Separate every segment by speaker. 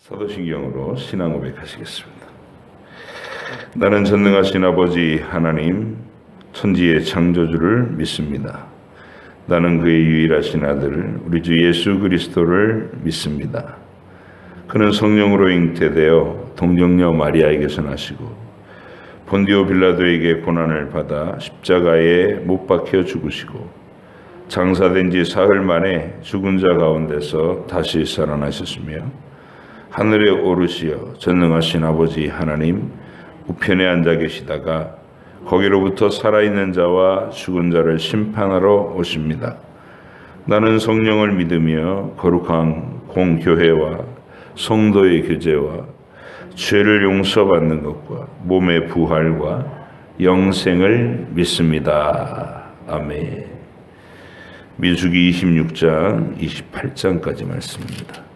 Speaker 1: 사도신경으로 신앙 고백하시겠습니다. 나는 전능하신 아버지 하나님 천지의 창조주를 믿습니다. 나는 그의 유일하신 아들 우리 주 예수 그리스도를 믿습니다. 그는 성령으로 잉태되어 동정녀 마리아에게서 나시고 본디오 빌라도에게 고난을 받아 십자가에 못 박혀 죽으시고 장사된 지 사흘 만에 죽은 자 가운데서 다시 살아나셨으며 하늘에 오르시어 전능하신 아버지 하나님 우편에 앉아 계시다가 거기로부터 살아있는 자와 죽은 자를 심판하러 오십니다. 나는 성령을 믿으며 거룩한 공교회와 성도의 교제와 죄를 용서받는 것과 몸의 부활과 영생을 믿습니다. 아멘. 민수기 26장 28장까지 말씀입니다.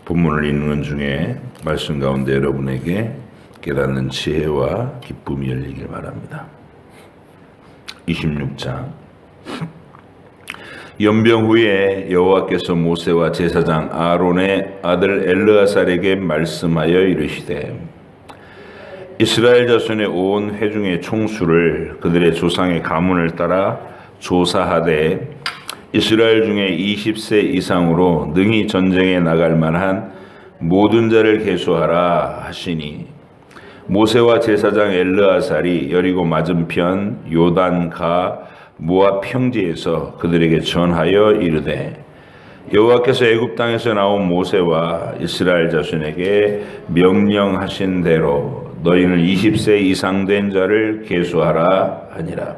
Speaker 1: 본문을 읽는 중에 말씀 가운데 여러분에게 깨닫는 지혜와 기쁨이 열리길 바랍니다. 26장 연병 후에 여호와께서 모세와 제사장 아론의 아들 엘르아살에게 말씀하여 이르시되 이스라엘 자손의 온 회중의 총수를 그들의 조상의 가문을 따라 조사하되 이스라엘 중에 20세 이상으로 능히 전쟁에 나갈 만한 모든 자를 계수하라 하시니 모세와 제사장 엘르아살이 여리고 맞은편 요단가 모압 평지에서 그들에게 전하여 이르되 여호와께서 애굽 땅에서 나온 모세와 이스라엘 자손에게 명령하신 대로 너희는 20세 이상 된 자를 계수하라 하니라.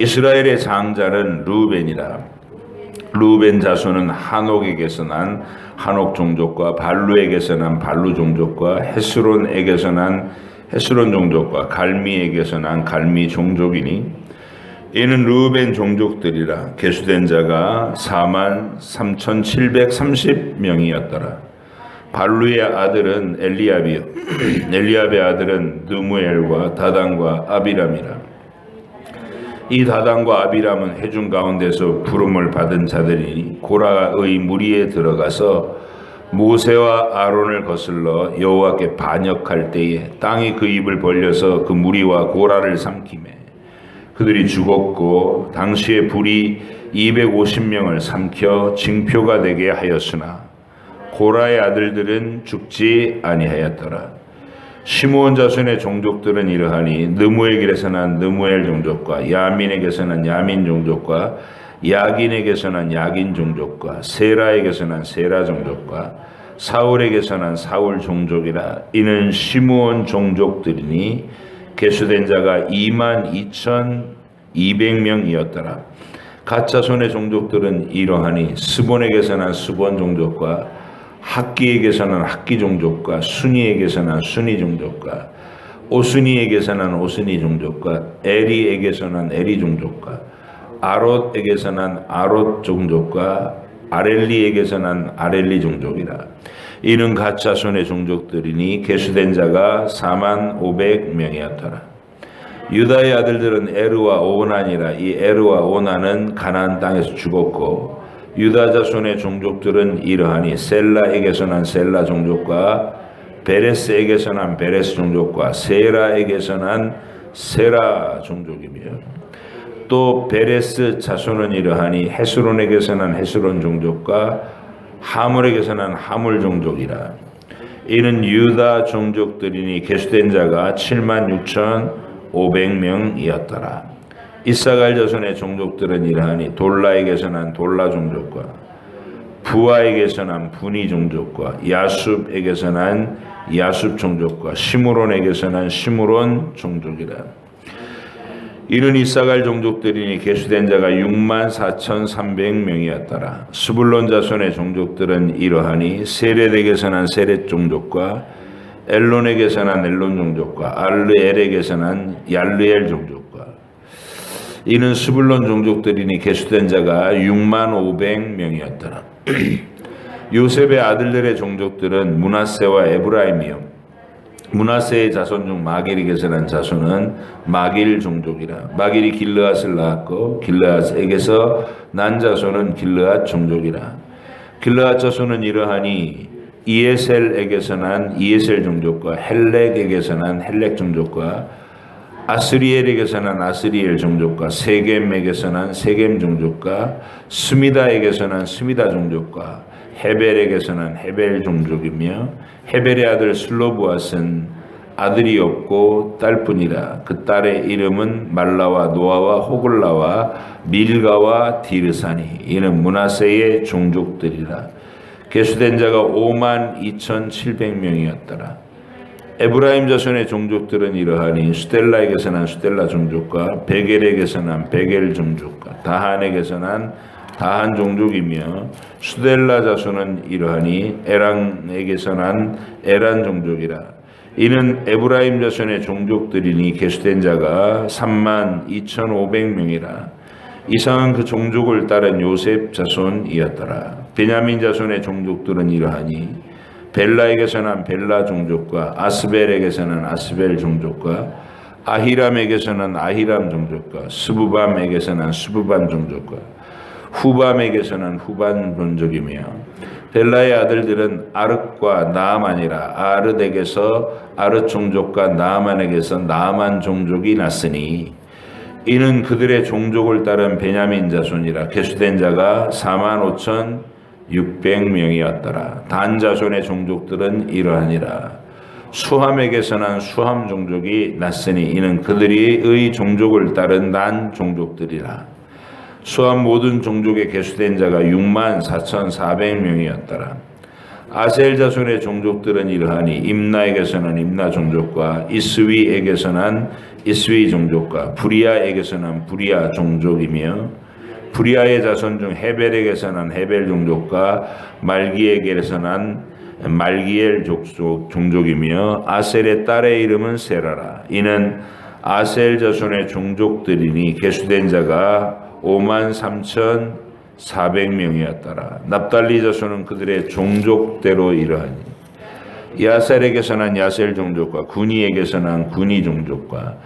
Speaker 1: 이스라엘의 장자는 르우벤이라. 르우벤 자손은 한옥에게서 난 한옥 종족과 발루에게서 난 발루 종족과 헤스론에게서 난 헤스론 종족과 갈미에게서 난 갈미 종족이니 이는 르우벤 종족들이라. 계수된 자가 43,730명이었더라. 발루의 아들은 엘리압이요 엘리압의 아들은 느무엘과 다단과 아비람이라. 이 다단과 아비람은 회중 가운데서 부름을 받은 자들이니 고라의 무리에 들어가서 모세와 아론을 거슬러 여호와께 반역할 때에 땅이 그 입을 벌려서 그 무리와 고라를 삼키매 그들이 죽었고 당시에 불이 250명을 삼켜 징표가 되게 하였으나 고라의 아들들은 죽지 아니하였더라. 시므온 자손의 종족들은 이러하니 느무엘에게서 난 느무엘 종족과 야민에게서 난 야민 종족과 야긴에게서 난 야긴 종족과 세라에게서 난 세라 종족과 사울에게서 난 사울 종족이라. 이는 시므온 종족들이니 계수된 자가 22,200명이었더라. 갓 자손의 종족들은 이러하니 스본에게서 난 스본 종족과 학기에게서 난 학기 종족과 순이에게서 난 순이 종족과 오스니에게서 난 오스니 종족과 에리에게서 난 에리 종족과 아롯에게서 난 아롯 종족과 아렐리에게서 난 아렐리 종족이라. 이는 갓 자손의 종족들이니 계수된 자가 45,000명이었더라. 유다의 아들들은 에르와 오난이라. 이 에르와 오난은 가나안 땅에서 죽었고 유다 자손의 종족들은 이러하니 셀라에게서 난 셀라 종족과 베레스에게서 난 베레스 종족과 세라에게서 난 세라 종족이며 또 베레스 자손은 이러하니 헤스론에게서 난 헤스론 종족과 하물에게서 난 하물 종족이라. 이는 유다 종족들이니 계수된 자가 76,500명이었더라. 이사갈 자손의 종족들은 이러하니 돌라에게서 난 돌라 종족과 부아에게서 난 부니 종족과 야숲에게서 난 야숲 종족과 시므론에게서 난 시므론 종족이라. 이는 이사갈 종족들이니 계수된 자가 64,300명이었더라. 스불론 자손의 종족들은 이러하니 세렛에게서 난 세렛 종족과 엘론에게서 난 엘론 종족과 알르엘에게서 난 얄르엘 종족과 이는 스불론 종족들이니 계수된 자가 65,000명이었더라. 요셉의 아들들의 종족들은 므낫세와 에브라임이요 므낫세의 자손 중 마길이 계선한 자손은 마길 종족이라. 마길이 길르앗을 낳았고 길르앗에게서 난 자손은 길르앗 종족이라. 길르앗 자손은 이러하니 이에셀에게서 난 이에셀 종족과 헬렉에게서 난 헬렉 종족과 아스리엘에게서 난 아스리엘 종족과 세겜에게서 난 세겜 종족과 스미다에게서 난 스미다 종족과 헤벨에게서 난 헤벨 종족이며 헤벨의 아들 슬로브앗은 아들이 없고 딸뿐이라. 그 딸의 이름은 말라와 노아와 호글라와 밀가와 디르사니. 이는 므낫세의 종족들이라. 계수된 자가 52,700명이었더라. 에브라임 자손의 종족들은 이러하니 수델라에게서 난 수델라 종족과 베겔에게서 난 베겔 종족과 다한에게서 난 다한 종족이며 수델라 자손은 이러하니 에랑에게서 난 에란 종족이라. 이는 에브라임 자손의 종족들이니 계수된 자가 32,500명이라. 이상은 그 종족을 따른 요셉 자손이었더라. 베냐민 자손의 종족들은 이러하니 벨라에게서 난 벨라 종족과 아스벨에게서 난 아스벨 종족과 아히람에게서 난 아히람 종족과 스부밤에게서 난 스부밤 종족과 후밤에게서 난 후밤 종족이며 벨라의 아들들은 아르과 나아만이라. 아르덱에서 아르 종족과 나아만에게서 나아만 종족이 났으니 이는 그들의 종족을 따른 베냐민 자손이라. 계수된 자가 45,600명이었더라. 단 자손의 종족들은 이러하니라. 수함에게서 난 수함 종족이 났으니 이는 그들의 종족을 따른 난 종족들이라. 수함 모든 종족에 계수된 자가 64,400명이었더라. 아셀 자손의 종족들은 이러하니 임나에게서 난 임나 종족과 이스위에게서 난 이스위 종족과 부리아에게서 난 부리아 종족이며 부리아의 자손 중 헤벨에게서 난 헤벨 종족과 말기에게서 난 말기엘 종족이며 아셀의 딸의 이름은 세라라. 이는 아셀 자손의 종족들이니 계수된 자가 53,400명이었더라. 납달리 자손은 그들의 종족대로 이러하니 야셀에게서 난 야셀 종족과 구니에게서 난 구니 종족과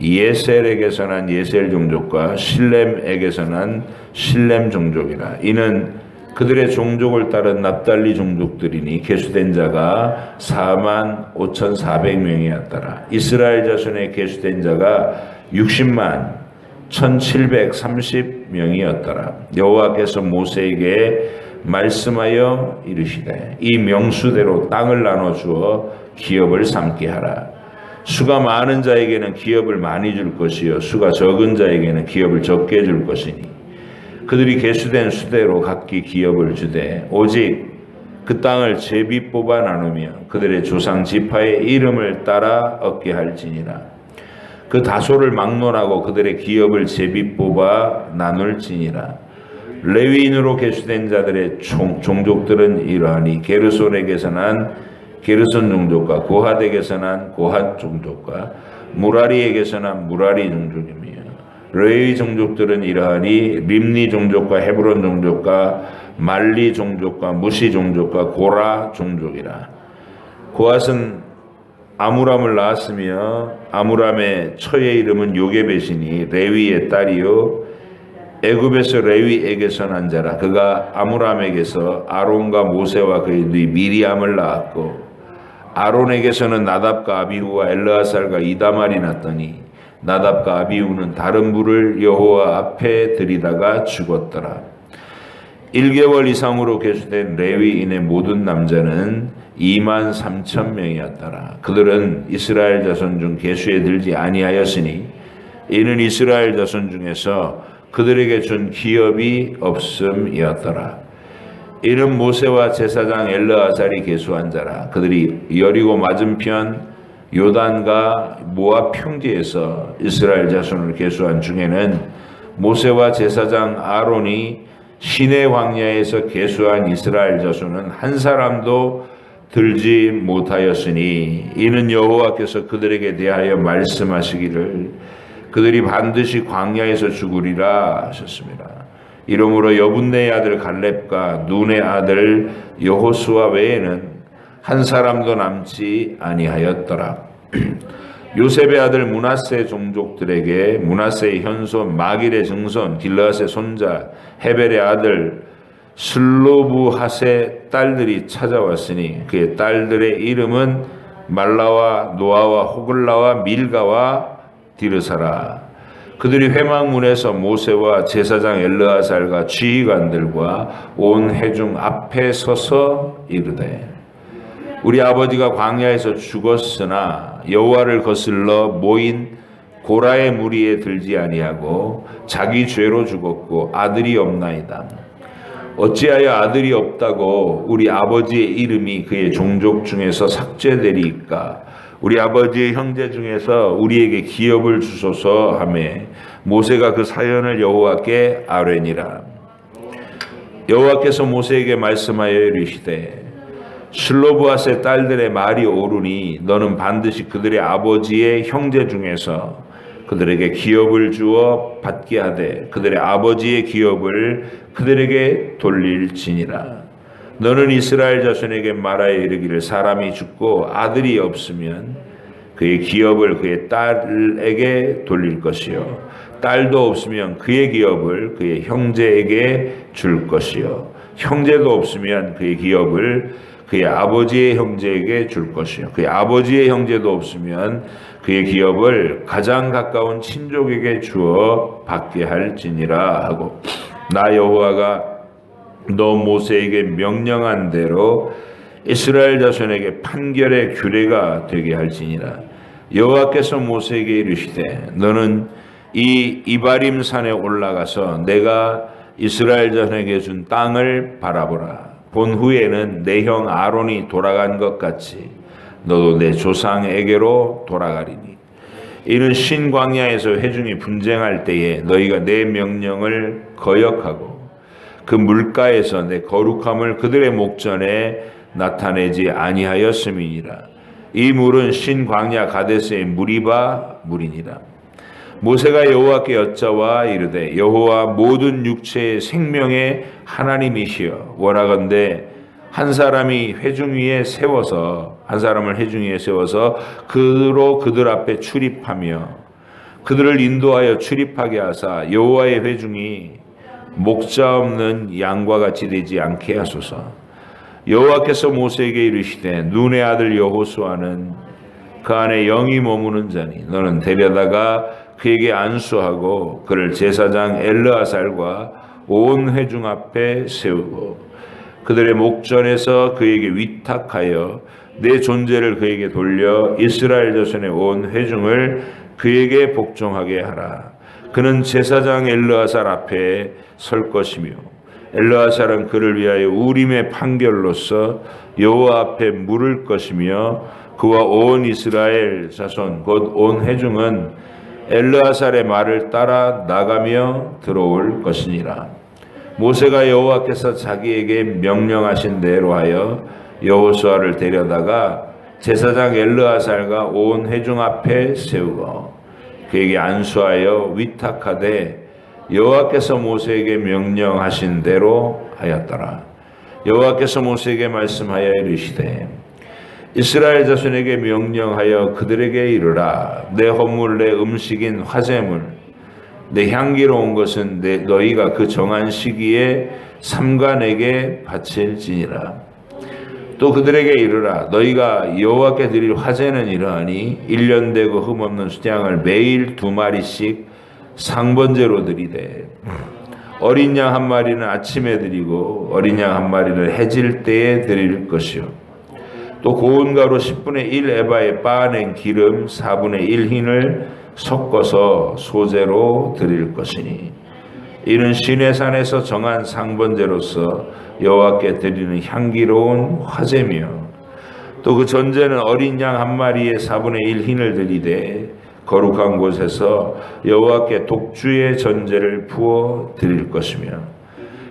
Speaker 1: 예셀에게서 난 예셀 종족과 실렘에게서 난 실렘 종족이라. 이는 그들의 종족을 따른 납달리 종족들이니 계수된 자가 45,400명이었더라. 이스라엘 자손의 계수된 자가 60만 1,730명이었더라. 여호와께서 모세에게 말씀하여 이르시되 이 명수대로 땅을 나눠주어 기업을 삼게 하라. 수가 많은 자에게는 기업을 많이 줄 것이요 수가 적은 자에게는 기업을 적게 줄 것이니 그들이 계수된 수대로 각기 기업을 주되 오직 그 땅을 제비 뽑아 나누며 그들의 조상 지파의 이름을 따라 얻게 할지니라. 그 다소를 막론하고 그들의 기업을 제비 뽑아 나눌지니라. 레위인으로 계수된 자들의 종족들은 이러하니 게르손에게서 난 게르손 종족과 고핫에게서 난 고핫 종족과 무라리에게서 난 무라리 종족이며 레위 종족들은 이러하니 림니 종족과 헤브론 종족과 말리 종족과 무시 종족과 고라 종족이라. 고핫은 아므람을 낳았으며 아므람의 처의 이름은 요게벳이니 레위의 딸이요 애굽에서 레위에게서 난 자라. 그가 아므람에게서 아론과 모세와 그의 누이 미리암을 낳았고 아론에게서는 나답과 아비후와 엘르아살과 이다말이 났더니 나답과 아비후는 다른 불을 여호와 앞에 들이다가 죽었더라. 1개월 이상으로 계수된 레위인의 모든 남자는 23,000명이었더라. 그들은 이스라엘 자손 중 계수에 들지 아니하였으니 이는 이스라엘 자손 중에서 그들에게 준 기업이 없음이었더라. 이는 모세와 제사장 엘르아살이 계수한 자라. 그들이 여리고 맞은편 요단과 모압 평지에서 이스라엘 자손을 계수한 중에는 모세와 제사장 아론이 시내 광야에서 계수한 이스라엘 자손은 한 사람도 들지 못하였으니 이는 여호와께서 그들에게 대하여 말씀하시기를 그들이 반드시 광야에서 죽으리라 하셨습니다. 이러므로 여분네의 아들 갈렙과 눈의 아들 여호수아 외에는 한 사람도 남지 아니하였더라. 요셉의 아들 므낫세 종족들에게 므낫세의 현손 마길의 증손 길르앗의 손자 헤벨의 아들 슬로브핫의 딸들이 찾아왔으니 그의 딸들의 이름은 말라와 노아와 호글라와 밀가와 디르사라. 그들이 회막문에서 모세와 제사장 엘르아살과 지휘관들과 온 회중 앞에 서서 이르되 우리 아버지가 광야에서 죽었으나 여호와를 거슬러 모인 고라의 무리에 들지 아니하고 자기 죄로 죽었고 아들이 없나이다. 어찌하여 아들이 없다고 우리 아버지의 이름이 그의 종족 중에서 삭제되리이까? 우리 아버지의 형제 중에서 우리에게 기업을 주소서 하매 모세가 그 사연을 여호와께 아뢰니라. 여호와께서 모세에게 말씀하여 이르시되 슬로브핫의 딸들의 말이 옳으니 너는 반드시 그들의 아버지의 형제 중에서 그들에게 기업을 주어 받게 하되 그들의 아버지의 기업을 그들에게 돌릴지니라. 너는 이스라엘 자손에게 말하여 이르기를 사람이 죽고 아들이 없으면 그의 기업을 그의 딸에게 돌릴 것이요 딸도 없으면 그의 기업을 그의 형제에게 줄 것이요 형제도 없으면 그의 기업을 그의 아버지의 형제에게 줄 것이요 그의 아버지의 형제도 없으면 그의 기업을 가장 가까운 친족에게 주어 받게 할지니라 하고 나 여호와가 너 모세에게 명령한 대로 이스라엘 자손에게 판결의 규례가 되게 할지니라. 여호와께서 모세에게 이르시되 너는 이 이바림 산에 올라가서 내가 이스라엘 자손에게 준 땅을 바라보라. 본 후에는 내 형 아론이 돌아간 것 같이 너도 내 조상에게로 돌아가리니 이는 신광야에서 회중이 분쟁할 때에 너희가 내 명령을 거역하고 그 물가에서 내 거룩함을 그들의 목전에 나타내지 아니하였음이니라. 이 물은 신광야 가데스의 무리바 물이니라. 모세가 여호와께 여짜와 이르되 여호와 모든 육체의 생명의 하나님이시여 원하건대 한 사람을 회중 위에 세워서 그로 그들 앞에 출입하며 그들을 인도하여 출입하게 하사 여호와의 회중이 목자 없는 양과 같이 되지 않게 하소서. 여호와께서 모세에게 이르시되 눈의 아들 여호수아는 그 안에 영이 머무는 자니 너는 데려다가 그에게 안수하고 그를 제사장 엘르아살과 온 회중 앞에 세우고 그들의 목전에서 그에게 위탁하여 내 존재를 그에게 돌려 이스라엘 자손의 온 회중을 그에게 복종하게 하라. 그는 제사장 엘르아살 앞에 설 것이며 엘르아살은 그를 위하여 우림의 판결로서 여호와 앞에 물을 것이며 그와 온 이스라엘 자손 곧 온 회중은 엘르아살의 말을 따라 나가며 들어올 것이니라. 모세가 여호와께서 자기에게 명령하신 대로 하여 여호수아를 데려다가 제사장 엘르아살과 온 회중 앞에 세우고 그에게 안수하여 위탁하되 여호와께서 모세에게 명령하신 대로 하였더라. 여호와께서 모세에게 말씀하여 이르시되 이스라엘 자손에게 명령하여 그들에게 이르라. 내 헌물 내 음식인 화제물 내 향기로운 것은 너희가 그 정한 시기에 삼간에게 바칠지니라. 또 그들에게 이르라. 너희가 여호와께 드릴 화제는 이러하니 1년 되고 흠없는 수양을 매일 2마리씩 상번제로 드리되 어린 양 1마리는 아침에 드리고 어린 양 1마리를 해질 때에 드릴 것이요 또 고운 가루 10분의 1 에바에 빻아낸 기름 4분의 1 흰을 섞어서 소제로 드릴 것이니 이는 시내산에서 정한 상번제로서 여호와께 드리는 향기로운 화제며 또 그 전제는 어린 양 1마리에 4분의 1 흰을 드리되 거룩한 곳에서 여호와께 독주의 전제를 부어 드릴 것이며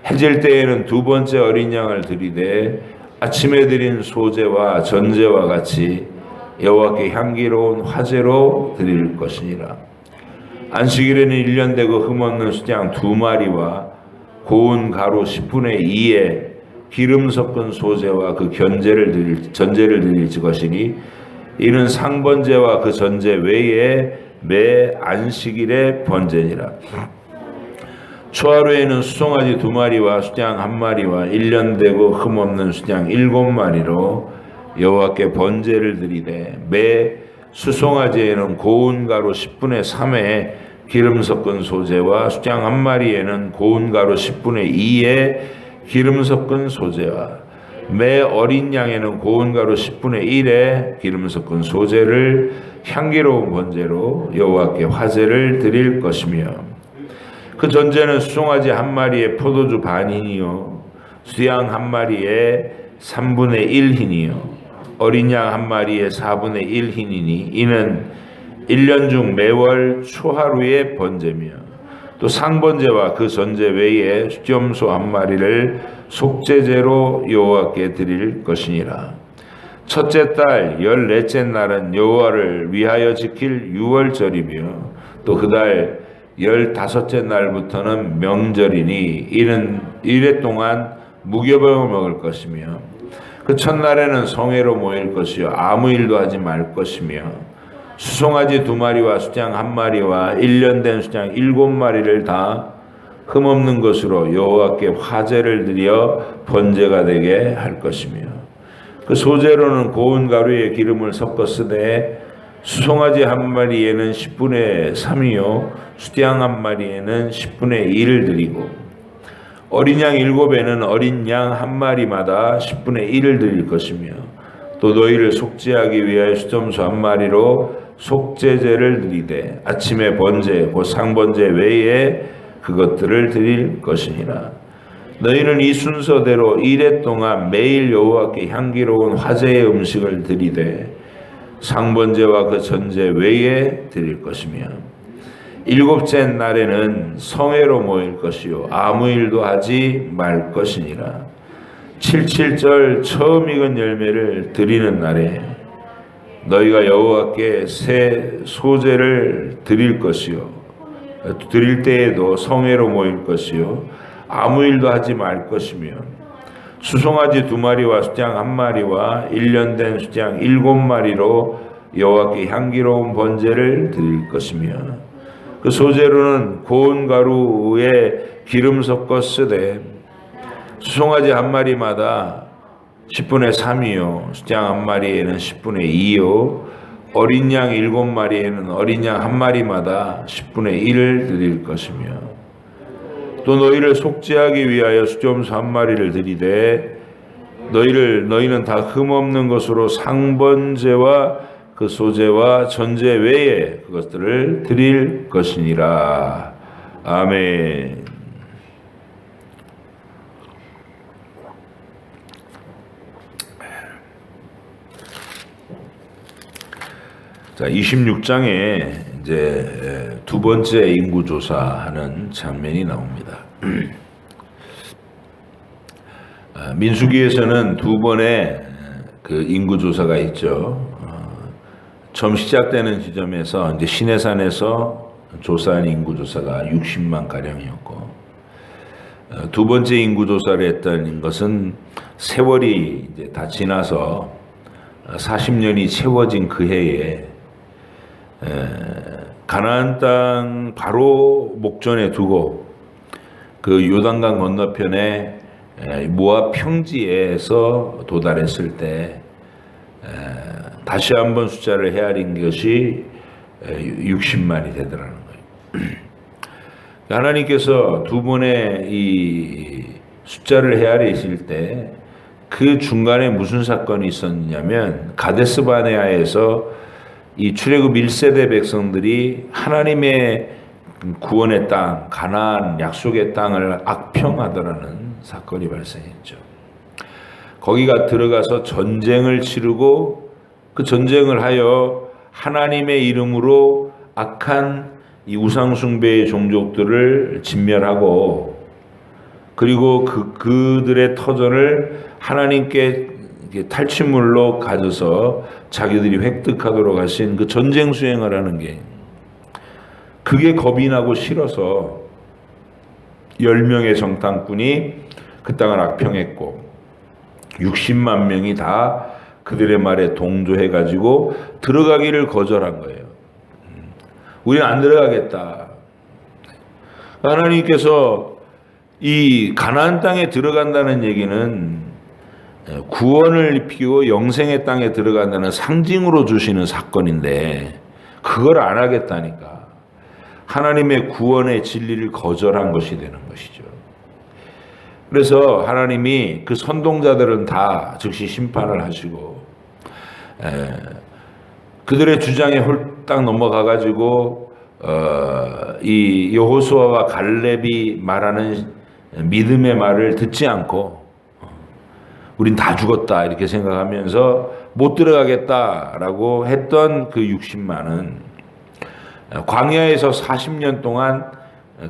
Speaker 1: 해질 때에는 2번째 어린 양을 드리되 아침에 드린 소제와 전제와 같이 여호와께 향기로운 화제로 드릴 것이니라. 안식일에는 1년 되고 흠없는 수양 2마리와 고운 가루 10분의 2에 기름 섞은 소제와 그 전제를 드릴 것이니 이는 상번제와 그 전제 외에 매 안식일의 번제니라. 초하루에는 수송아지 2마리와 수장 1마리와 1년 되고 흠없는 수장 7마리로 여호와께 번제를 드리되 매 수송아지에는 고운 가루 10분의 3에 기름 섞은 소제와 수장 1마리에는 고운 가루 10분의 2에 기름 섞은 소제와 매 어린 양에는 고운 가루 10분의 1에 기름 섞은 소제를 향기로운 번제로 여호와께 화제를 드릴 것이며 그 전제는 수송아지 1마리에 포도주 반이니요 수양 1마리에 3분의 1흰이요 어린 양 1마리에 4분의 1흰이니 이는 1년 중 매월 초하루의 번제며 또 상번제와 그 전제 외에 수염소 1마리를 속죄제로 여호와께 드릴 것이니라. 첫째 달 14째 날은 여호와를 위하여 지킬 유월절이며 또 그 달 15째 날부터는 명절이니 이는 이래 동안 무교병을 먹을 것이며 그 첫날에는 성회로 모일 것이요 아무 일도 하지 말 것이며 수송아지 2마리와 수장 1마리와 1년 된 수장 7마리를 다 흠없는 것으로 여호와께 화제를 드려 번제가 되게 할 것이며 그 소제로는 고운 가루에 기름을 섞어 쓰되 수송아지 1마리에는 10분의 3이요 수장 1마리에는 10분의 2를 드리고 어린 양 7에는 어린 양 1마리마다 10분의 1을 드릴 것이며 또 너희를 속죄하기 위하여 수점소 1마리로 속죄제를 드리되 아침에 번제 곧 상번제 외에 그것들을 드릴 것이니라. 너희는 이 순서대로 이래 동안 매일 여호와께 향기로운 화제의 음식을 드리되 상번제와 그 전제 외에 드릴 것이며 7째 날에는 성회로 모일 것이요 아무 일도 하지 말 것이니라. 77절 처음 익은 열매를 드리는 날에 너희가 여호와께 새 소제를 드릴 것이요 드릴 때에도 성회로 모일 것이요 아무 일도 하지 말 것이며 수송아지 2마리와 수장 1마리와 1년 된 수장 7마리로 여호와께 향기로운 번제를 드릴 것이며 그 소제로는 고운 가루에 기름 섞어 쓰되 수송아지 1마리마다 10분의 3이요 수장 1마리에는 10분의 2요 어린 양 7마리에는 어린 양 1마리마다 10분의 1을 드릴 것이며 또 너희를 속죄하기 위하여 수점소 1마리를 드리되 너희는 다 흠없는 것으로 상번제와 그 소제와 전제 외에 그것들을 드릴 것이니라. 아멘. 자, 26장에 이제 두 번째 인구 조사하는 장면이 나옵니다. 민수기에서는 두 번의 그 인구 조사가 있죠. 처음 시작되는 지점에서 이제 시내산에서 조사한 인구 조사가 60만 가량이었고, 두 번째 인구 조사를 했던 것은 세월이 이제 다 지나서 40년이 채워진 그 해에 가나안 땅 바로 목전에 두고 그 요단강 건너편에 모압 평지에서 도달했을 때 다시 한번 숫자를 헤아린 것이 60만이 되더라는 거예요. 하나님께서 두 번의 이 숫자를 헤아리실 때 그 중간에 무슨 사건이 있었냐면 가데스 바네아에서 이 출애굽 1세대 백성들이 하나님의 구원의 땅, 가나안 약속의 땅을 악평하더라는 사건이 발생했죠. 거기가 들어가서 전쟁을 치르고 그 전쟁을 하여 하나님의 이름으로 악한 이 우상숭배의 종족들을 진멸하고 그리고 그들의 터전을 하나님께 탈취물로 가져서 자기들이 획득하도록 하신 그 전쟁 수행을 하는 게 그게 겁이 나고 싫어서 10명의 정탐꾼이 그 땅을 악평했고 60만 명이 다 그들의 말에 동조해가지고 들어가기를 거절한 거예요. 우리는 안 들어가겠다. 하나님께서 이 가나안 땅에 들어간다는 얘기는 구원을 입히고 영생의 땅에 들어간다는 상징으로 주시는 사건인데 그걸 안 하겠다니까 하나님의 구원의 진리를 거절한 것이 되는 것이죠. 그래서 하나님이 그 선동자들은 다 즉시 심판을 하시고 그들의 주장에 홀딱 넘어가 가지고 이 여호수아와 갈렙이 말하는 믿음의 말을 듣지 않고 우린 다 죽었다 이렇게 생각하면서 못 들어가겠다라고 했던 그 60만은 광야에서 40년 동안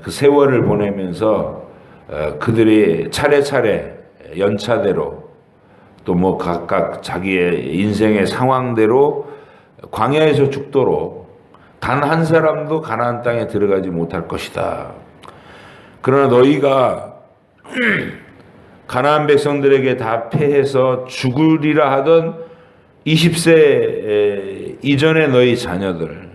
Speaker 1: 그 세월을 보내면서 그들이 차례차례 연차대로 또 뭐 각각 자기의 인생의 상황대로 광야에서 죽도록 단 한 사람도 가나안 땅에 들어가지 못할 것이다. 그러나 너희가 가나안 백성들에게 다 패해서 죽으리라 하던 20세 이전의 너희 자녀들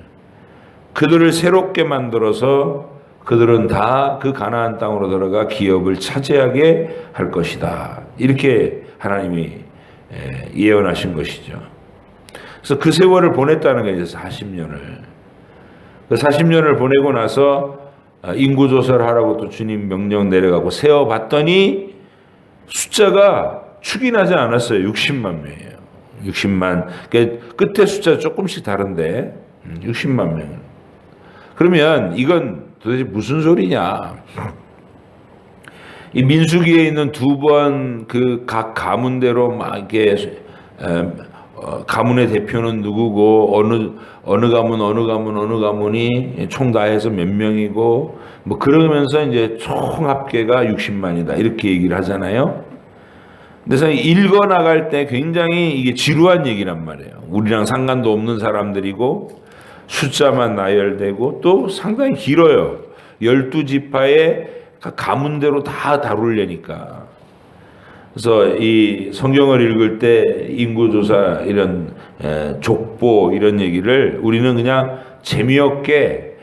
Speaker 1: 그들을 새롭게 만들어서 그들은 다 그 가나안 땅으로 들어가 기업을 차지하게 할 것이다. 이렇게 하나님이 예언하신 것이죠. 그래서 그 세월을 보냈다는 거예요. 40년을. 그 40년을 보내고 나서 인구조사를 하라고 또 주님 명령 내려가고 세어봤더니 숫자가 축이나지 않았어요. 60만 명이에요. 60만. 그러니까 끝에 숫자 조금씩 다른데 60만 명. 그러면 이건 도대체 무슨 소리냐? 이 민수기에 있는 두 번 그 각 가문대로 막 이렇게 가문의 대표는 누구고 어느 가문이 총 다 해서 몇 명이고 뭐 그러면서 이제 총 합계가 60만이다 이렇게 얘기를 하잖아요. 그래서 읽어 나갈 때 굉장히 이게 지루한 얘기란 말이에요. 우리랑 상관도 없는 사람들이고 숫자만 나열되고 또 상당히 길어요. 12지파의 가문대로 다 다루려니까. 그래서 이 성경을 읽을 때 인구조사 이런 족보 이런 얘기를 우리는 그냥 재미없게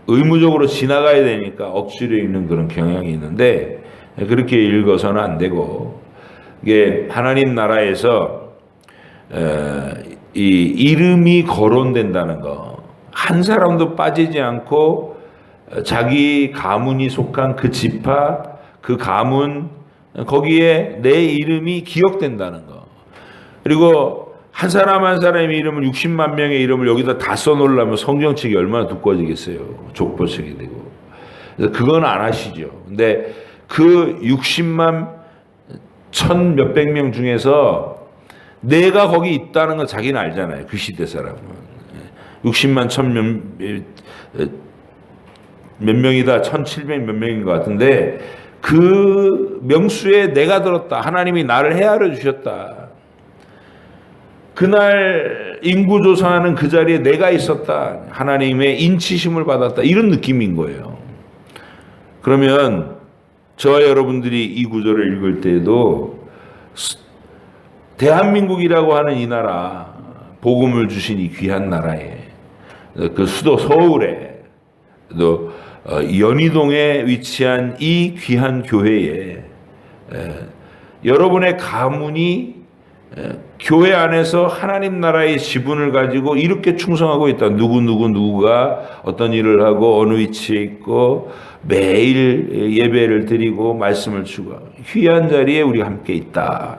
Speaker 1: 의무적으로 지나가야 되니까 억지로 읽는 그런 경향이 있는데 그렇게 읽어서는 안 되고 이게 하나님 나라에서 이 이름이 거론된다는 거 한 사람도 빠지지 않고 자기 가문이 속한 그 지파 그 가문 거기에 내 이름이 기억된다는 거. 그리고 한 사람 한 사람의 이름을 60만 명의 이름을 여기다 다 써놓으려면 성경책이 얼마나 두꺼워지겠어요. 족보책이 되고. 그래서 그건 안 하시죠. 근데 그 60만 1,000 몇백 명 중에서 내가 거기 있다는 건 자기는 알잖아요. 그 시대 사람은. 60만 1,000 몇 명이다. 1,700 몇 명인 것 같은데 그 명수에 내가 들었다. 하나님이 나를 헤아려 주셨다. 그날 인구조사하는 그 자리에 내가 있었다. 하나님의 인치심을 받았다. 이런 느낌인 거예요. 그러면 저와 여러분들이 이 구절을 읽을 때에도 대한민국이라고 하는 이 나라 복음을 주신 이 귀한 나라에 그 수도 서울에 또 연희동에 위치한 이 귀한 교회에 여러분의 가문이 교회 안에서 하나님 나라의 지분을 가지고 이렇게 충성하고 있다. 누구가 어떤 일을 하고 어느 위치에 있고 매일 예배를 드리고 말씀을 주고 귀한 자리에 우리가 함께 있다.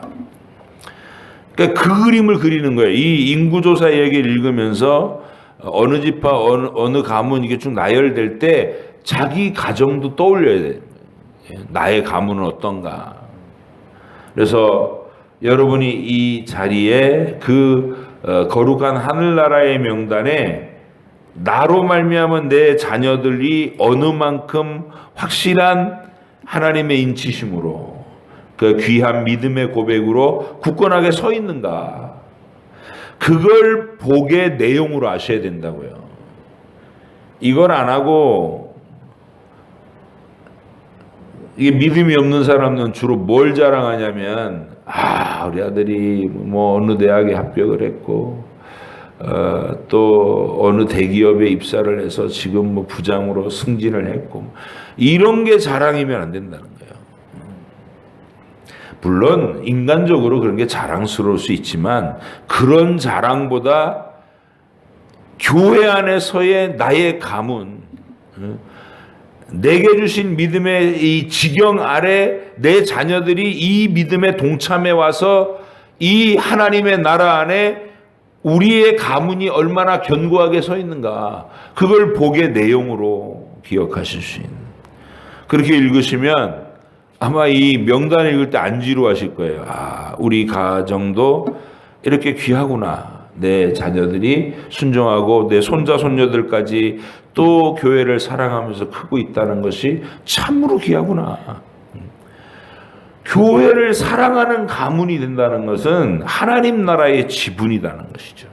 Speaker 1: 그러니까 그 그림을 그리는 거예요. 이 인구조사 얘기를 읽으면서 어느 지파 어느 가문 이게 쭉 나열될 때 자기 가정도 떠올려야 돼요. 나의 가문은 어떤가. 그래서 여러분이 이 자리에 그 거룩한 하늘나라의 명단에 나로 말미암은 내 자녀들이 어느 만큼 확실한 하나님의 인치심으로 그 귀한 믿음의 고백으로 굳건하게 서 있는가. 그걸 복의 내용으로 아셔야 된다고요. 이걸 안 하고 이게 믿음이 없는 사람은 주로 뭘 자랑하냐면, 우리 아들이 뭐 어느 대학에 합격을 했고, 또 어느 대기업에 입사를 해서 지금 뭐 부장으로 승진을 했고, 이런 게 자랑이면 안 된다는 거예요. 물론 인간적으로 그런 게 자랑스러울 수 있지만, 그런 자랑보다 교회 안에서의 나의 가문, 내게 주신 믿음의 이 지경 아래 내 자녀들이 이 믿음에 동참해 와서 이 하나님의 나라 안에 우리의 가문이 얼마나 견고하게 서 있는가, 그걸 복의 내용으로 기억하실 수 있는, 그렇게 읽으시면 아마 이 명단 읽을 때 안 지루하실 거예요. 우리 가정도 이렇게 귀하구나. 내 자녀들이 순종하고 내 손자 손녀들까지 또 교회를 사랑하면서 크고 있다는 것이 참으로 귀하구나. 교회를 사랑하는 가문이 된다는 것은 하나님 나라의 지분이라는 것이죠.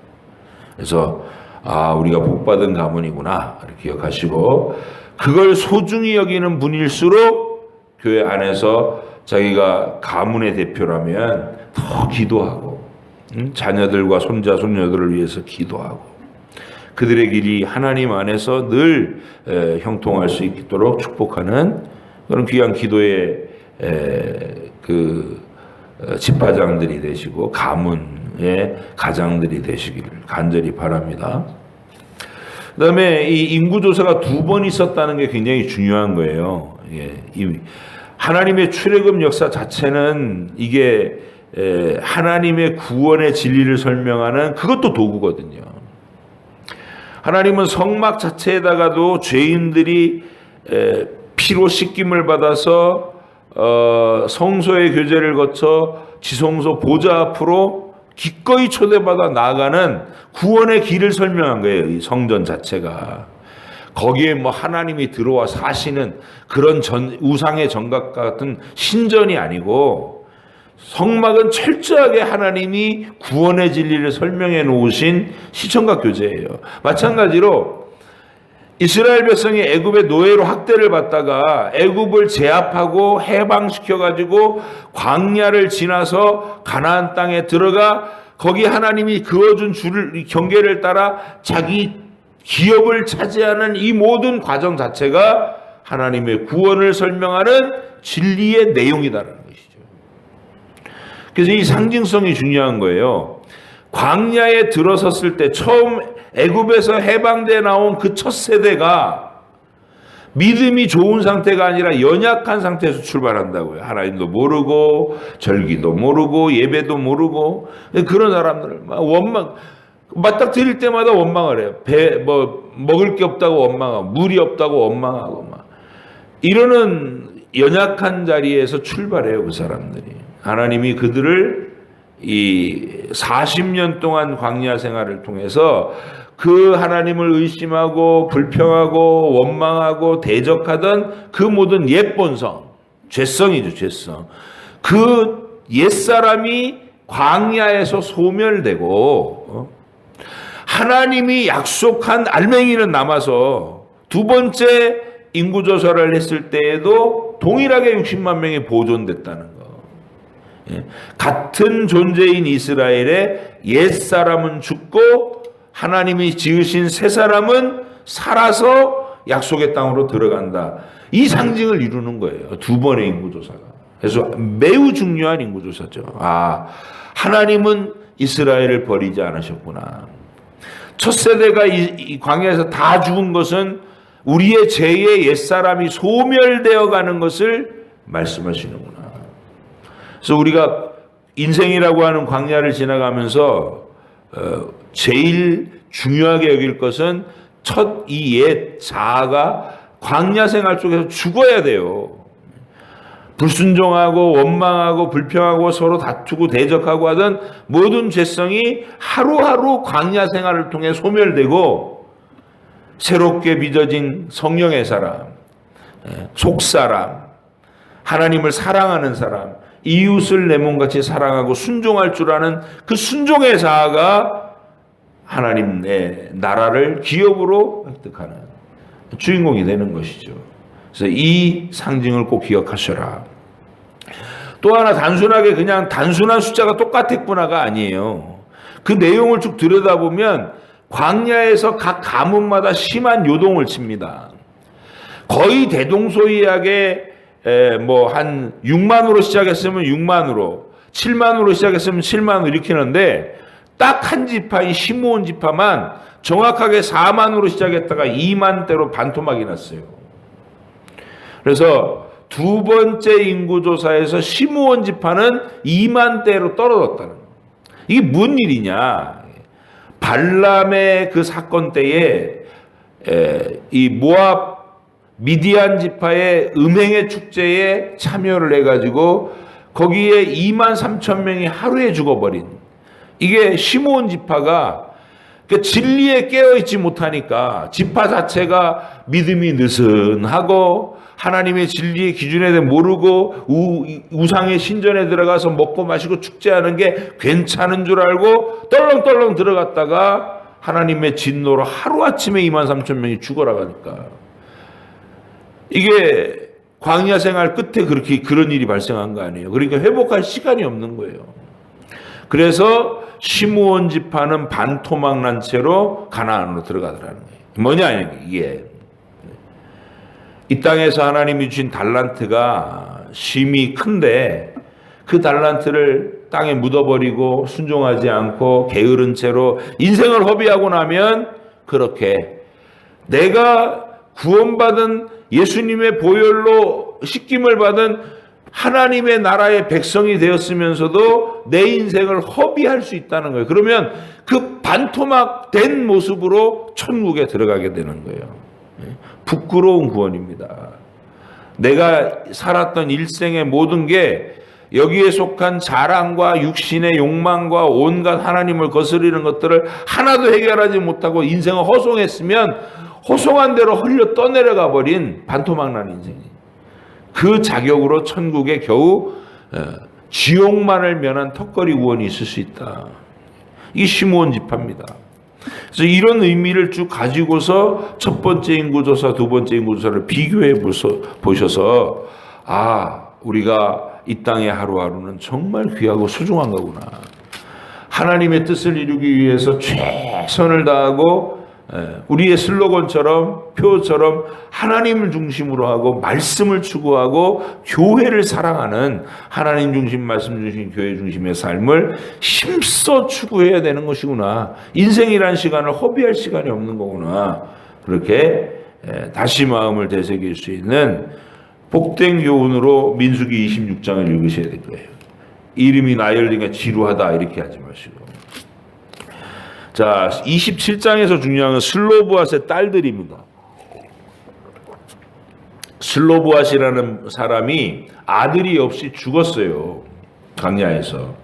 Speaker 1: 그래서 우리가 복받은 가문이구나 이렇게 기억하시고, 그걸 소중히 여기는 분일수록 교회 안에서 자기가 가문의 대표라면 더 기도하고, 자녀들과 손자 손녀들을 위해서 기도하고, 그들의 길이 하나님 안에서 늘 형통할 수 있도록 축복하는 그런 귀한 기도의 집파장들이 되시고 가문의 가장들이 되시기를 간절히 바랍니다. 그 다음에 이 인구조사가 2번 있었다는 게 굉장히 중요한 거예요. 이 하나님의 출애굽 역사 자체는 이게 하나님의 구원의 진리를 설명하는 그것도 도구거든요. 하나님은 성막 자체에다가도 죄인들이 피로 씻김을 받아서 성소의 교제를 거쳐 지성소 보좌 앞으로 기꺼이 초대받아 나아가는 구원의 길을 설명한 거예요. 이 성전 자체가. 거기에 뭐 하나님이 들어와 사시는 그런 우상의 정각 같은 신전이 아니고, 성막은 철저하게 하나님이 구원의 진리를 설명해 놓으신 시청각 교제예요. 마찬가지로 이스라엘 백성이 애굽의 노예로 학대를 받다가 애굽을 제압하고 해방시켜 가지고 광야를 지나서 가나안 땅에 들어가 거기 하나님이 그어준 줄을 경계를 따라 자기 기업을 차지하는 이 모든 과정 자체가 하나님의 구원을 설명하는 진리의 내용이다라는 것이죠. 그래서 이 상징성이 중요한 거예요. 광야에 들어섰을 때 처음 애굽에서 해방돼 나온 그 첫 세대가 믿음이 좋은 상태가 아니라 연약한 상태에서 출발한다고요. 하나님도 모르고 절기도 모르고 예배도 모르고 그런 사람들을 원망, 맞닥뜨릴 때마다 원망을 해요. 먹을 게 없다고 원망하고 물이 없다고 원망하고 이러는 연약한 자리에서 출발해요. 그 사람들이. 하나님이 그들을 이 40년 동안 광야 생활을 통해서 그 하나님을 의심하고 불평하고 원망하고 대적하던 그 모든 옛본성, 죄성이죠, 죄성. 그 옛사람이 광야에서 소멸되고 하나님이 약속한 알맹이는 남아서 두 번째 인구조사를 했을 때에도 동일하게 60만 명이 보존됐다는 거. 같은 존재인 이스라엘의 옛사람은 죽고 하나님이 지으신 새 사람은 살아서 약속의 땅으로 들어간다. 이 상징을 이루는 거예요. 두 번의 인구조사가. 그래서 매우 중요한 인구조사죠. 하나님은 이스라엘을 버리지 않으셨구나. 첫 세대가 이 광야에서 다 죽은 것은 우리의 죄의 옛사람이 소멸되어 가는 것을 말씀하시는구나. 그래서 우리가 인생이라고 하는 광야를 지나가면서 제일 중요하게 여길 것은 첫 이 옛 자아가 광야 생활 속에서 죽어야 돼요. 불순종하고 원망하고 불평하고 서로 다투고 대적하고 하던 모든 죄성이 하루하루 광야 생활을 통해 소멸되고 새롭게 빚어진 성령의 사람, 속사람, 하나님을 사랑하는 사람, 이웃을 내 몸같이 사랑하고 순종할 줄 아는 그 순종의 자아가 하나님의 나라를 기업으로 획득하는 주인공이 되는 것이죠. 그래서 이 상징을 꼭 기억하셔라. 또 하나 단순하게 그냥 단순한 숫자가 똑같았구나가 아니에요. 그 내용을 쭉 들여다보면 광야에서 각 가문마다 심한 요동을 칩니다. 거의 대동소이하게 뭐 한 6만으로 시작했으면 6만으로, 7만으로 시작했으면 7만으로 이렇게 하는데 딱 한 지파인 시므온 지파만 정확하게 4만으로 시작했다가 2만대로 반토막이 났어요. 그래서 두 번째 인구조사에서 시므온 지파는 2만대로 떨어졌다는 거예요. 이게 무슨 일이냐? 발람의 그 사건 때에 이 모압 미디안 지파의 음행의 축제에 참여를 해가지고 거기에 2만 3천 명이 하루에 죽어버린, 이게 시므온 지파가 그 진리에 깨어있지 못하니까 지파 자체가 믿음이 느슨하고 하나님의 진리의 기준에 대해 모르고 우상의 신전에 들어가서 먹고 마시고 축제하는 게 괜찮은 줄 알고 떨렁떨렁 들어갔다가 하나님의 진노로 하루아침에 2만 3천 명이 죽어나가니까, 이게 광야 생활 끝에 그렇게 그런 일이 발생한 거 아니에요. 그러니까 회복할 시간이 없는 거예요. 그래서 시므온 지파는 반토막 난 채로 가나안으로 들어가더라는 거예요. 뭐냐 이게, 이 땅에서 하나님이 주신 달란트가 심히 큰데 그 달란트를 땅에 묻어버리고 순종하지 않고 게으른 채로 인생을 허비하고 나면 그렇게 내가 구원받은 예수님의 보혈로 씻김을 받은 하나님의 나라의 백성이 되었으면서도 내 인생을 허비할 수 있다는 거예요. 그러면 그 반토막 된 모습으로 천국에 들어가게 되는 거예요. 부끄러운 구원입니다. 내가 살았던 일생의 모든 게 여기에 속한 자랑과 육신의 욕망과 온갖 하나님을 거스르는 것들을 하나도 해결하지 못하고 인생을 허송했으면 허송한 대로 흘려 떠내려가 버린 반토막 난 인생이에요. 그 자격으로 천국에 겨우 지옥만을 면한 턱걸이 구원이 있을 수 있다. 이게 시므온 지파입니다. 그래서 이런 의미를 쭉 가지고서 첫 번째 인구조사, 두 번째 인구조사를 비교해 보셔서 우리가 이 땅의 하루하루는 정말 귀하고 소중한 거구나. 하나님의 뜻을 이루기 위해서 최선을 다하고 우리의 슬로건처럼 표처럼 하나님을 중심으로 하고 말씀을 추구하고 교회를 사랑하는 하나님 중심 말씀 중심 교회 중심의 삶을 힘써 추구해야 되는 것이구나. 인생이란 시간을 허비할 시간이 없는 거구나. 그렇게 다시 마음을 되새길 수 있는 복된 교훈으로 민수기 26장을 읽으셔야 될 거예요. 이름이 나열되니까 지루하다 이렇게 하지 마시고. 자, 27장에서 중요한 건 슬로브앗의 딸들입니다. 슬로브앗이라는 사람이 아들이 없이 죽었어요. 광야에서.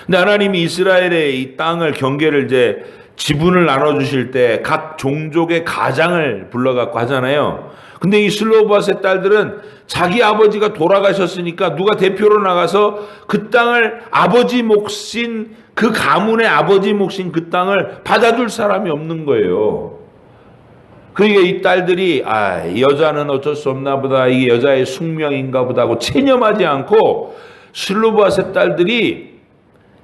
Speaker 1: 근데 하나님이 이스라엘의 이 땅을 경계를 이제 지분을 나눠주실 때 각 종족의 가장을 불러갖고 하잖아요. 근데 이 슬로브앗의 딸들은 자기 아버지가 돌아가셨으니까 누가 대표로 나가서 그 땅을 아버지 몫인 그 가문의 아버지 몫인 그 땅을 받아줄 사람이 없는 거예요. 그러니까 이 딸들이 여자는 어쩔 수 없나 보다, 이게 여자의 숙명인가 보다 하고 체념하지 않고 슬로브앗의 딸들이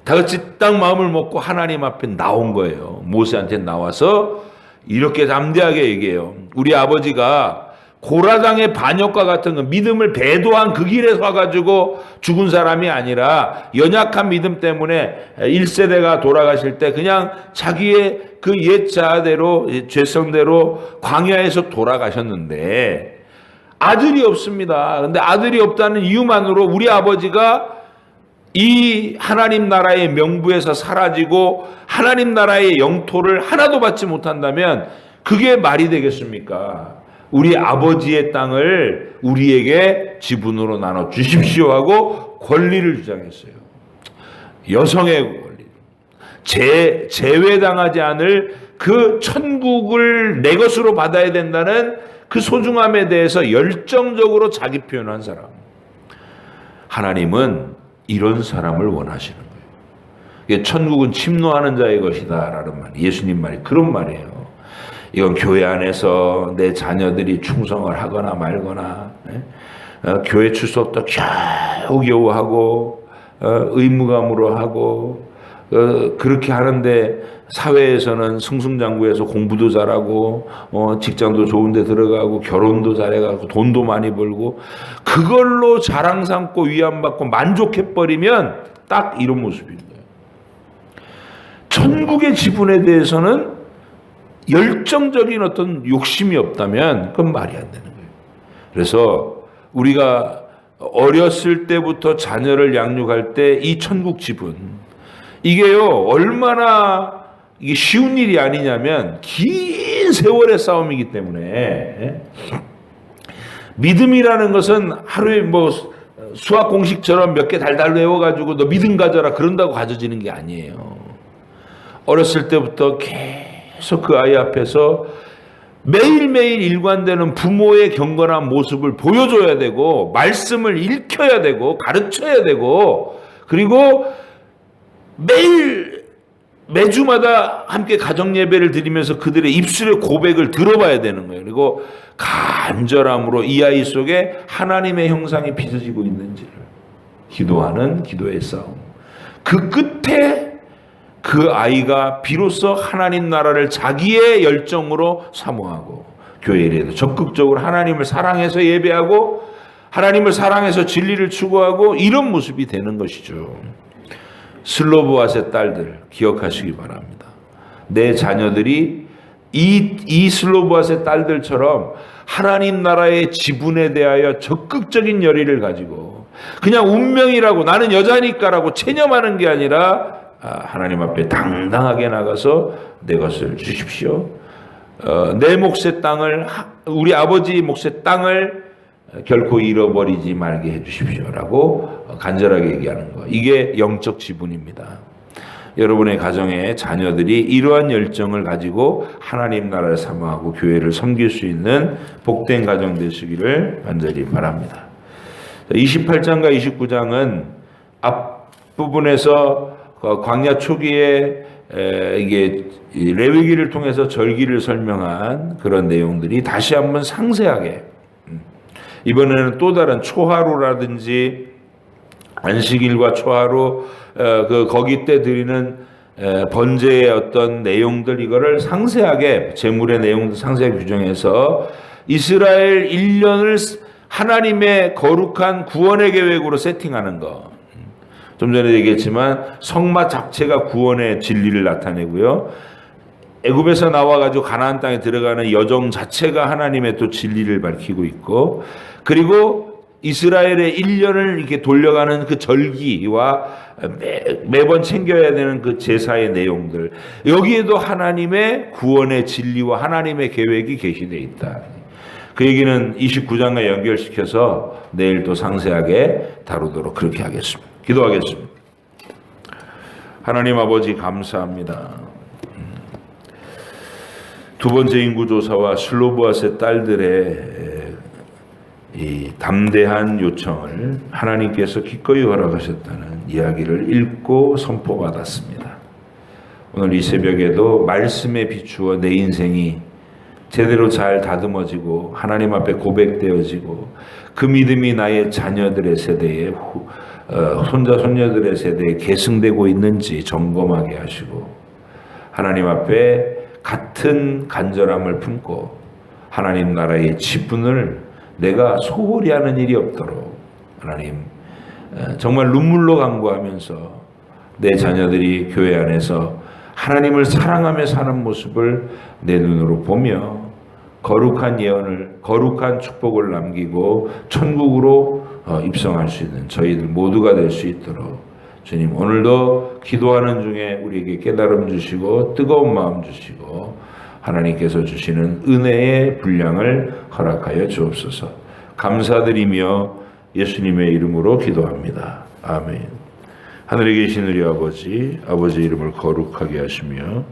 Speaker 1: 다 같이 딱 마음을 먹고 하나님 앞에 나온 거예요. 모세한테 나와서 이렇게 담대하게 얘기해요. 우리 아버지가 고라당의 반역과 같은 그 믿음을 배도한 그 길에 서가지고 죽은 사람이 아니라 연약한 믿음 때문에 1세대가 돌아가실 때 그냥 자기의 그 옛 자아대로 죄성대로 광야에서 돌아가셨는데 아들이 없습니다. 근데 아들이 없다는 이유만으로 우리 아버지가 이 하나님 나라의 명부에서 사라지고 하나님 나라의 영토를 하나도 받지 못한다면 그게 말이 되겠습니까? 우리 아버지의 땅을 우리에게 지분으로 나눠 주십시오 하고 권리를 주장했어요. 여성의 권리. 제외당하지 않을 그 천국을 내 것으로 받아야 된다는 그 소중함에 대해서 열정적으로 자기 표현한 사람. 하나님은 이런 사람을 원하시는 거예요. 천국은 침노하는 자의 것이다 라는 말, 예수님 말이 그런 말이에요. 이건 교회 안에서 내 자녀들이 충성을 하거나 말거나, 교회 출석도 겨우겨우 하고, 의무감으로 하고, 그렇게 하는데 사회에서는 승승장구해서 공부도 잘하고, 직장도 좋은 데 들어가고, 결혼도 잘해가고, 돈도 많이 벌고, 그걸로 자랑 삼고 위안받고 만족해버리면 딱 이런 모습인 거예요. 천국의 지분에 대해서는 열정적인 어떤 욕심이 없다면 그건 말이 안 되는 거예요. 그래서 우리가 어렸을 때부터 자녀를 양육할 때 이 천국 지분, 이게요 얼마나 이게 쉬운 일이 아니냐면 긴 세월의 싸움이기 때문에, 믿음이라는 것은 하루에 뭐 수학 공식처럼 몇 개 달달 외워가지고 너 믿음 가져라 그런다고 가져지는 게 아니에요. 어렸을 때부터 계속 그 아이 앞에서 매일매일 일관되는 부모의 경건한 모습을 보여줘야 되고, 말씀을 읽혀야 되고, 가르쳐야 되고, 그리고 매주마다 함께 가정 예배를 드리면서 그들의 입술의 고백을 들어봐야 되는 거예요. 그리고 간절함으로 이 아이 속에 하나님의 형상이 빚어지고 있는지를 기도하는 기도의 싸움. 그 끝에 그 아이가 비로소 하나님 나라를 자기의 열정으로 사모하고, 교회에도 적극적으로 하나님을 사랑해서 예배하고, 하나님을 사랑해서 진리를 추구하고, 이런 모습이 되는 것이죠. 슬로보앗의 딸들 기억하시기 바랍니다. 내 자녀들이 이 슬로보앗의 딸들처럼 하나님 나라의 지분에 대하여 적극적인 열의를 가지고, 그냥 운명이라고 나는 여자니까라고 체념하는 게 아니라 하나님 앞에 당당하게 나가서 내 것을 주십시오. 내 몫의 땅을, 우리 아버지 몫의 땅을 결코 잃어버리지 말게 해주십시오라고 간절하게 얘기하는 거. 이게 영적 지분입니다. 여러분의 가정에 자녀들이 이러한 열정을 가지고 하나님 나라를 사모하고 교회를 섬길 수 있는 복된 가정 되시기를 간절히 바랍니다. 28장과 29장은 앞부분에서 광야 초기에 이게 레위기를 통해서 절기를 설명한 그런 내용들이 다시 한번 상세하게, 이번에는 또 다른 초하루라든지 안식일과 초하루, 거기 때 드리는 번제의 어떤 내용들, 이거를 상세하게, 제물의 내용도 상세하게 규정해서 이스라엘 1년을 하나님의 거룩한 구원의 계획으로 세팅하는 것. 좀 전에 얘기했지만 성막 자체가 구원의 진리를 나타내고요. 애굽에서 나와가지고 가나안 땅에 들어가는 여정 자체가 하나님의 또 진리를 밝히고 있고, 그리고 이스라엘의 1년을 이렇게 돌려가는 그 절기와 매번 챙겨야 되는 그 제사의 내용들, 여기에도 하나님의 구원의 진리와 하나님의 계획이 계시되어 있다. 그 얘기는 29장과 연결시켜서 내일 또 상세하게 다루도록 그렇게 하겠습니다. 기도하겠습니다. 하나님 아버지 감사합니다. 두 번째 인구조사와 슬로보앗의 딸들의 이 담대한 요청을 하나님께서 기꺼이 허락하셨다는 이야기를 읽고 선포받았습니다. 오늘 이 새벽에도 말씀에 비추어 내 인생이 제대로 잘 다듬어지고 하나님 앞에 고백되어지고 그 믿음이 나의 자녀들의 세대에 손자 손녀들의 세대에 계승되고 있는지 점검하게 하시고, 하나님 앞에 같은 간절함을 품고 하나님 나라의 지분을 내가 소홀히 하는 일이 없도록 하나님 정말 눈물로 간구하면서 내 자녀들이 교회 안에서 하나님을 사랑하며 사는 모습을 내 눈으로 보며 거룩한 예언을, 거룩한 축복을 남기고 천국으로 입성할 수 있는 저희들 모두가 될 수 있도록 주님 오늘도 기도하는 중에 우리에게 깨달음 주시고 뜨거운 마음 주시고 하나님께서 주시는 은혜의 분량을 허락하여 주옵소서. 감사드리며 예수님의 이름으로 기도합니다. 아멘. 하늘에 계신 우리 아버지, 아버지의 이름을 거룩하게 하시며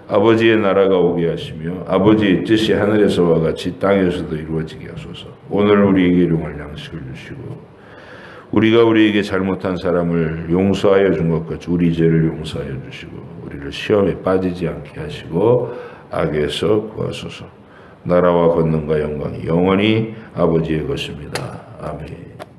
Speaker 1: 아버지의 나라가 오게 하시며 아버지의 뜻이 하늘에서와 같이 땅에서도 이루어지게 하소서. 오늘 우리에게 일용할 양식을 주시고 우리가 우리에게 잘못한 사람을 용서하여 준 것 같이 우리 죄를 용서하여 주시고 우리를 시험에 빠지지 않게 하시고 악에서 구하소서. 나라와 권능과 영광이 영원히 아버지의 것입니다. 아멘.